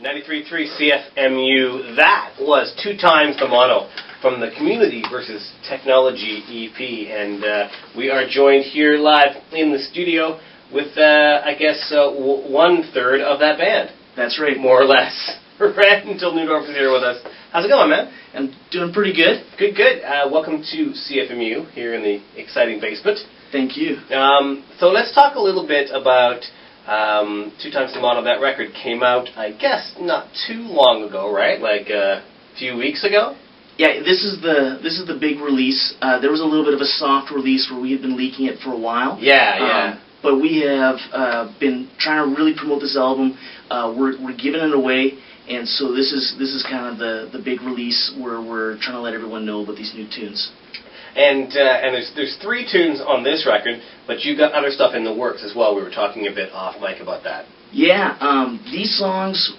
93.3 CFMU. That was 2 times the mono from the Community versus Technology EP, and we are joined here live in the studio with, I guess, 1/3 of that band. That's right. More or less. Randell Neudorf is here with us. How's it going, man? I'm doing pretty good. Good, good. Welcome to CFMU here in the exciting basement. Thank you. So let's talk a little bit about 2 times the mono. That record came out, I guess, not too long ago, right? Like a few weeks ago? Yeah, this is the big release. There was a little bit of a soft release where we had been leaking it for a while. Yeah. But we have been trying to really promote this album. We're giving it away, and so this is kind of the big release where we're trying to let everyone know about these new tunes. And there's 3 tunes on this record, but you've got other stuff in the works as well. We were talking a bit off mic about that. Yeah, these songs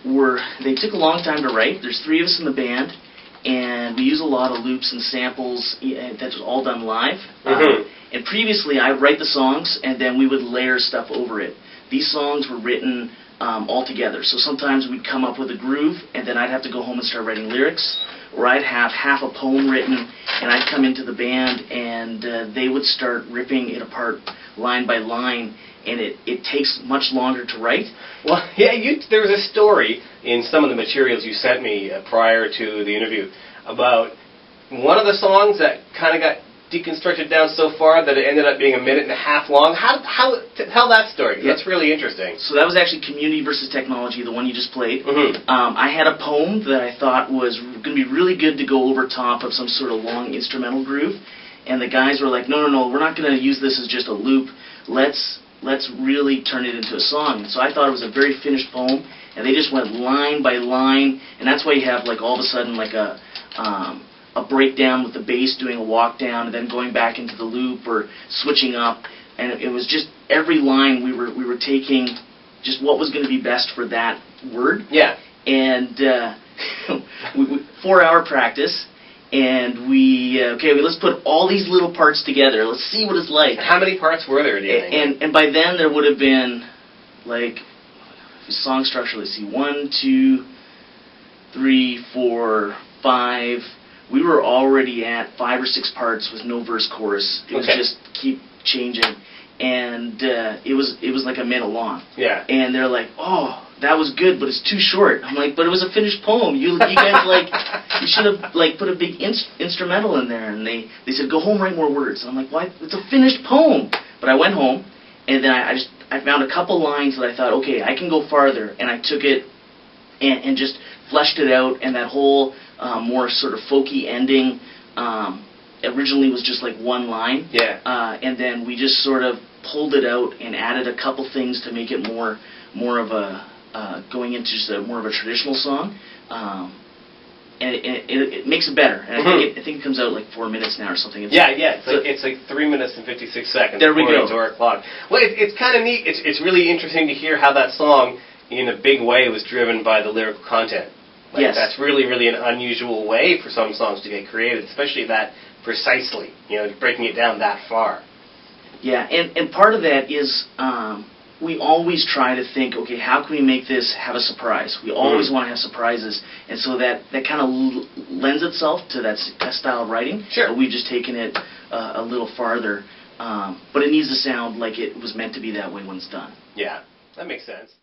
they took a long time to write. There's 3 of us in the band, and we use a lot of loops and samples. That's all done live. And previously, I'd write the songs, and then we would layer stuff over it. These songs were written all together. So sometimes we'd come up with a groove, and then I'd have to go home and start writing lyrics, or I'd have half a poem written, and I'd come into the band, and they would start ripping it apart line by line, and it takes much longer to write. Well, yeah, there was a story in some of the materials you sent me prior to the interview about one of the songs that kind of got deconstructed down so far that it ended up being 1.5 minutes long. Tell that story. Yeah. That's really interesting. So that was actually Community versus Technology, the one you just played. Mm-hmm. I had a poem that I thought was going to be really good to go over top of some sort of long instrumental groove, and the guys were like, no, we're not going to use this as just a loop. Let's really turn it into a song. So I thought it was a very finished poem, and they just went line by line, and that's why you have like all of a sudden like a breakdown with the bass doing a walk down and then going back into the loop or switching up, and it was just every line we were taking just what was going to be best for that word. Yeah. And 4-hour practice, and let's put all these little parts together. Let's see what it's like. How many parts were there, do you think? And by then there would have been like song structure. Let's see, 1, 2, 3, 4, 5. We were already at 5 or 6 parts with no verse chorus. It was just keep changing, and it was like 1 minute long. Yeah. And they're like, "Oh, that was good, but it's too short." I'm like, "But it was a finished poem. You guys you should have put a big instrumental in there." And they said, "Go home, write more words." And I'm like, "Why? It's a finished poem." But I went home, and then I found a couple lines that I thought, okay, I can go farther, and I took it and just fleshed it out, and that whole more sort of folky ending originally was just like 1 line. Yeah. And then we just sort of pulled it out and added a couple things to make it more of a going into just more of a traditional song. And it makes it better. And I think it comes out like 4 minutes now or something. It's like 3 minutes and 56 seconds. There we go. To our clock. Well, it's kind of neat. It's really interesting to hear how that song, in a big way, was driven by the lyrical content. Yes. That's really, really an unusual way for some songs to get created, especially that precisely, breaking it down that far. Yeah, and part of that is we always try to think, okay, how can we make this have a surprise? We always want to have surprises, and so that kind of lends itself to that style of writing. Sure. But we've just taken it a little farther, but it needs to sound like it was meant to be that way when it's done. Yeah, that makes sense.